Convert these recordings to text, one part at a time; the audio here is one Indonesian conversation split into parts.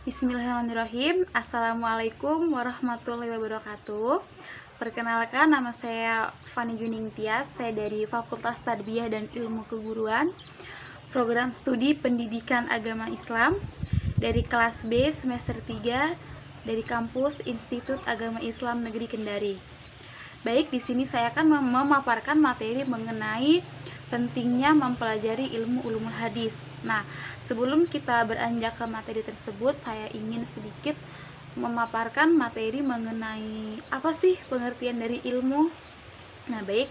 Bismillahirrahmanirrahim. Assalamualaikum warahmatullahi wabarakatuh. Perkenalkan, nama saya Fani Juning Tias. Saya dari Fakultas Tarbiyah dan Ilmu Keguruan, Program Studi Pendidikan Agama Islam, dari kelas B semester 3 dari kampus Institut Agama Islam Negeri Kendari. Baik, di sini saya akan memaparkan materi mengenai pentingnya mempelajari ilmu ulumul hadis. Nah, sebelum kita beranjak ke materi tersebut, saya ingin sedikit memaparkan materi mengenai apa sih pengertian dari ilmu. Nah, baik,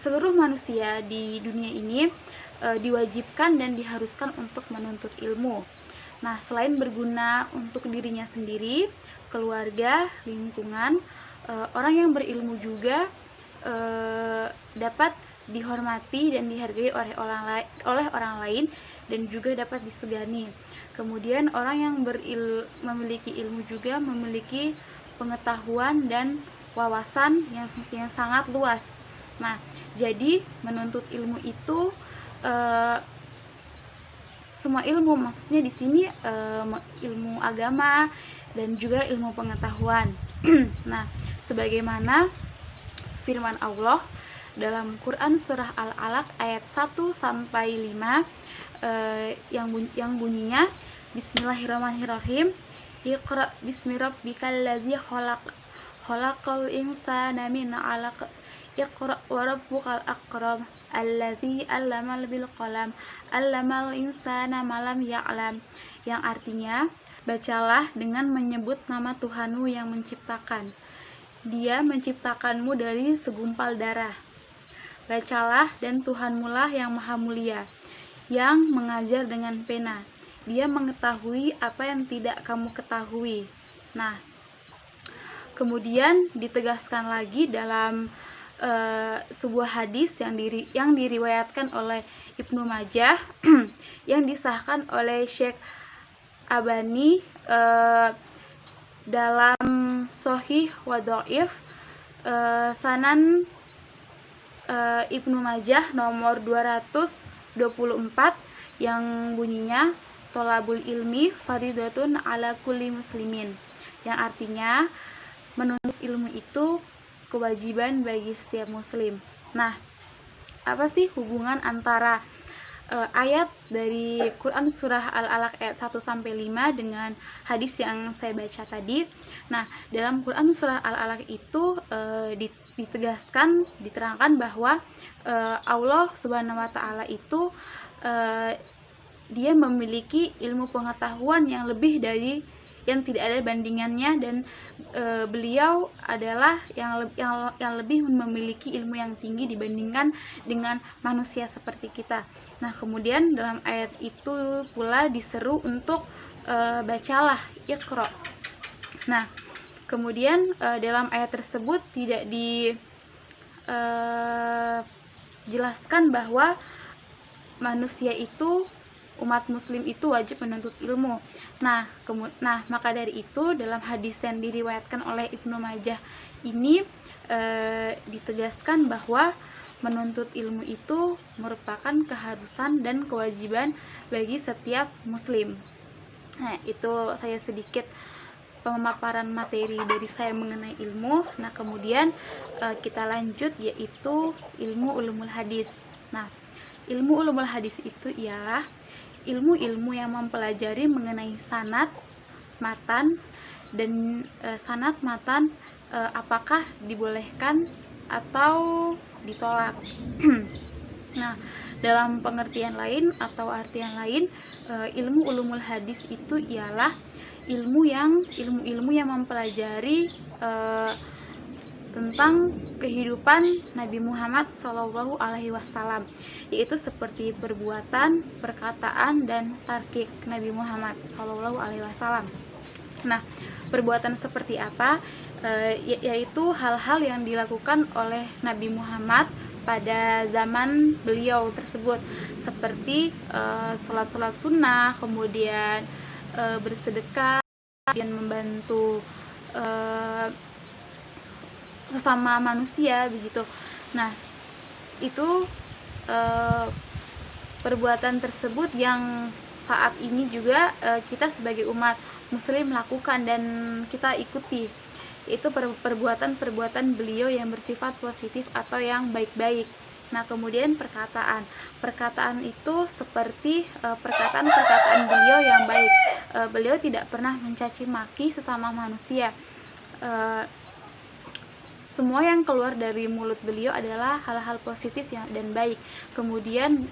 seluruh manusia di dunia ini diwajibkan dan diharuskan untuk menuntut ilmu. Nah, selain berguna untuk dirinya sendiri, keluarga, lingkungan, orang yang berilmu juga dapat dihormati dan dihargai oleh orang lain dan juga dapat disegani. Kemudian orang yang memiliki ilmu juga memiliki pengetahuan dan wawasan yang sangat luas. Nah, jadi menuntut ilmu itu semua ilmu, maksudnya di sini ilmu agama dan juga ilmu pengetahuan. Nah, sebagaimana firman Allah dalam Quran surah Al-Alaq ayat 1-5 yang bunyinya Bismillahirrahmanirrahim. Iqra bismi rabbikal ladzi khalaqal insana min 'alaq. Iqra wa rabbukal akram alladzi 'allama bil qalam 'allamal insana ma lam ya'lam, yang artinya, bacalah dengan menyebut nama Tuhanmu yang menciptakan. Dia menciptakanmu dari segumpal darah. Bacalah, dan Tuhanmulah yang maha mulia, yang mengajar dengan pena. Dia mengetahui apa yang tidak kamu ketahui. Nah, kemudian ditegaskan lagi dalam sebuah hadis yang diriwayatkan oleh Ibnu Majah yang disahkan oleh Syekh Abani dalam Sahih wa Dhaif Sanan Ibnu Majah nomor 224 yang bunyinya tolabul ilmi faridatun ala kulli muslimin, yang artinya menuntut ilmu itu kewajiban bagi setiap muslim. Nah, apa sih hubungan antara ayat dari Quran surah Al-Alaq ayat 1-5 dengan hadis yang saya baca tadi? Nah, dalam Quran surah Al-Alaq itu diterangkan bahwa Allah Subhanahu wa taala itu dia memiliki ilmu pengetahuan yang lebih dari yang tidak ada bandingannya, dan beliau adalah yang lebih memiliki ilmu yang tinggi dibandingkan dengan manusia seperti kita. Nah, kemudian dalam ayat itu pula diseru untuk bacalah, Iqra. Nah, kemudian dalam ayat tersebut tidak dijelaskan bahwa manusia itu, umat muslim itu wajib menuntut ilmu. Nah, maka dari itu dalam hadis yang diriwayatkan oleh Ibnu Majah ini ditegaskan bahwa menuntut ilmu itu merupakan keharusan dan kewajiban bagi setiap muslim. Nah, itu saya sedikit pemaparan materi dari saya mengenai ilmu. Nah, kemudian kita lanjut, yaitu ilmu ulumul hadis. Nah, ilmu ulumul hadis itu ialah ilmu-ilmu yang mempelajari mengenai sanad, matan, dan sanad, matan apakah dibolehkan atau ditolak. Nah, dalam pengertian lain atau artian lain, ilmu ulumul hadis itu ialah ilmu-ilmu yang mempelajari tentang kehidupan Nabi Muhammad SAW, yaitu seperti perbuatan, perkataan, dan tarkik Nabi Muhammad SAW. Nah, perbuatan seperti apa? Yaitu hal-hal yang dilakukan oleh Nabi Muhammad pada zaman beliau tersebut, seperti sholat sunnah, kemudian bersedekah, dan membantu sesama manusia, begitu. Nah, itu perbuatan tersebut yang saat ini juga kita sebagai umat muslim lakukan dan kita ikuti, itu perbuatan-perbuatan beliau yang bersifat positif atau yang baik-baik. Nah, kemudian perkataan itu seperti perkataan-perkataan beliau yang baik. Beliau tidak pernah mencaci maki sesama manusia. Semua yang keluar dari mulut beliau adalah hal-hal positif dan baik. Kemudian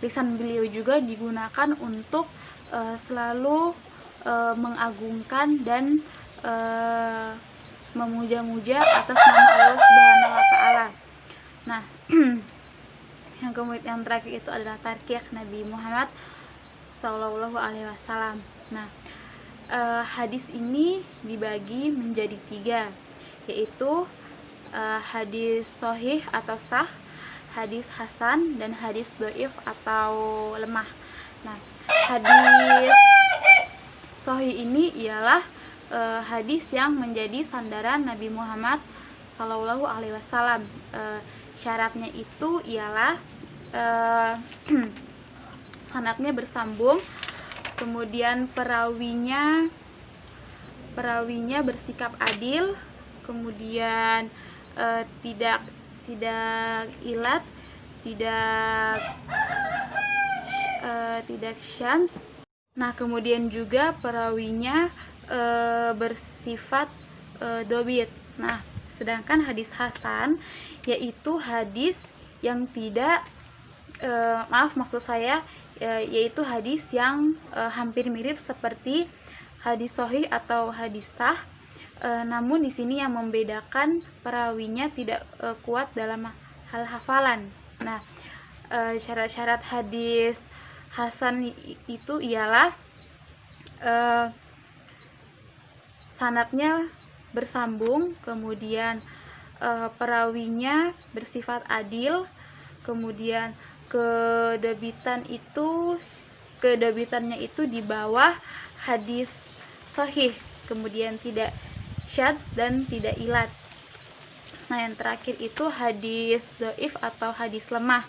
lisan beliau juga digunakan untuk selalu mengagungkan dan memuja-muja atas nama Allah Subhanahu wa taala. Nah, yang terakhir itu adalah tarkiyah Nabi Muhammad Sallallahu Alaihi Wasallam. Nah, hadis ini dibagi menjadi 3, yaitu hadis sahih atau sah, hadis hasan, dan hadis dhaif atau lemah. Nah, hadis sahih ini ialah hadis yang menjadi sandaran Nabi Muhammad Sallallahu Alaihi Wasallam. Syaratnya itu ialah sanadnya bersambung, kemudian perawinya bersikap adil, kemudian tidak ilat, tidak syams. Nah, kemudian juga perawinya bersifat dobit. Nah, sedangkan hadis hasan yaitu hadis yang tidak yaitu hadis yang hampir mirip seperti hadis sahih atau hadis sah, namun di sini yang membedakan perawinya tidak kuat dalam hal hafalan. Nah, syarat-syarat hadis hasan itu ialah sanadnya bersambung, kemudian perawinya bersifat adil, kemudian kedabitannya itu di bawah hadis sahih, kemudian tidak syadz dan tidak ilat. Nah, yang terakhir itu hadis dhaif atau hadis lemah.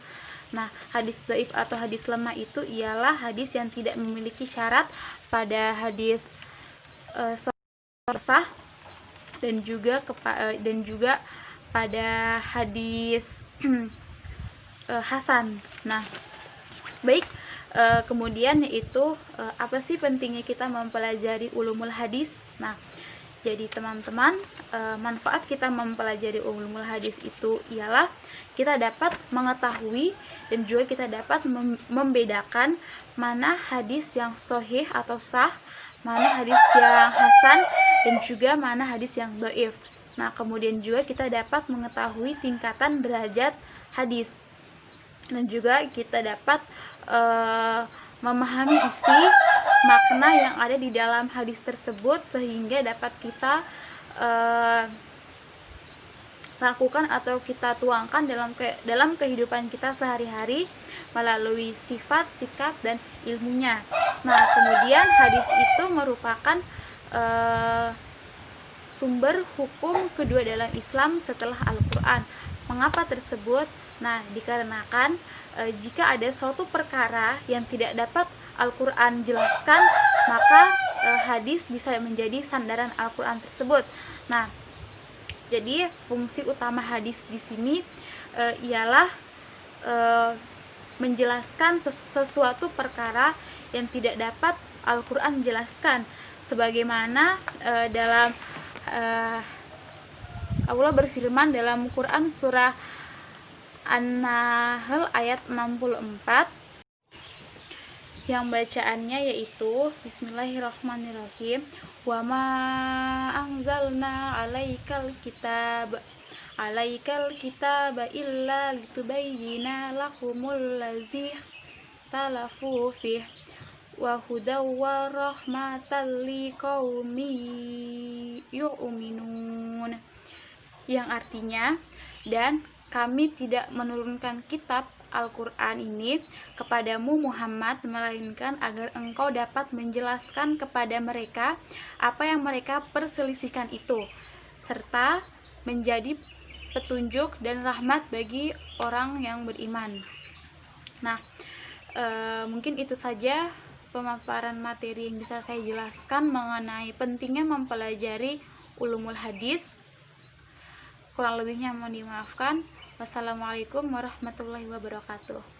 Nah, hadis dhaif atau hadis lemah itu ialah hadis yang tidak memiliki syarat pada hadis sah dan juga pada hadis hasan. Nah, baik, kemudian yaitu apa sih pentingnya kita mempelajari ulumul hadis? Nah, jadi teman-teman, manfaat kita mempelajari ulumul hadis itu ialah kita dapat mengetahui dan juga kita dapat membedakan mana hadis yang sahih atau sah, mana hadis yang hasan, dan juga mana hadis yang dhaif. Nah, kemudian juga kita dapat mengetahui tingkatan derajat hadis, dan juga kita dapat memahami isi makna yang ada di dalam hadis tersebut, sehingga dapat kita lakukan atau kita tuangkan dalam kehidupan kita sehari-hari melalui sifat, sikap, dan ilmunya. Nah, kemudian hadis itu merupakan sumber hukum kedua dalam Islam setelah Al-Quran. Mengapa tersebut? Nah, dikarenakan jika ada suatu perkara yang tidak dapat Al-Quran jelaskan, maka hadis bisa menjadi sandaran Al-Quran tersebut. Nah, jadi fungsi utama hadis di sini ialah menjelaskan sesuatu perkara yang tidak dapat Al-Quran jelaskan, sebagaimana dalam Allah berfirman dalam Quran surah An-Nahl ayat 64, yang bacaannya yaitu Bismillahirrahmanirrahim, wa ma anzalna alaikal kitaba illa litubayyina lahumul ladzi talafu fih wa hudaw wa rahmatan liqaumi yu'minun, yang artinya, dan kami tidak menurunkan kitab Al-Quran ini kepadamu Muhammad, melainkan agar engkau dapat menjelaskan kepada mereka apa yang mereka perselisihkan itu, serta menjadi petunjuk dan rahmat bagi orang yang beriman. Nah, Mungkin itu saja pemaparan materi yang bisa saya jelaskan mengenai pentingnya mempelajari ulumul hadis. Kurang lebihnya mohon dimaafkan. Wassalamualaikum warahmatullahi wabarakatuh.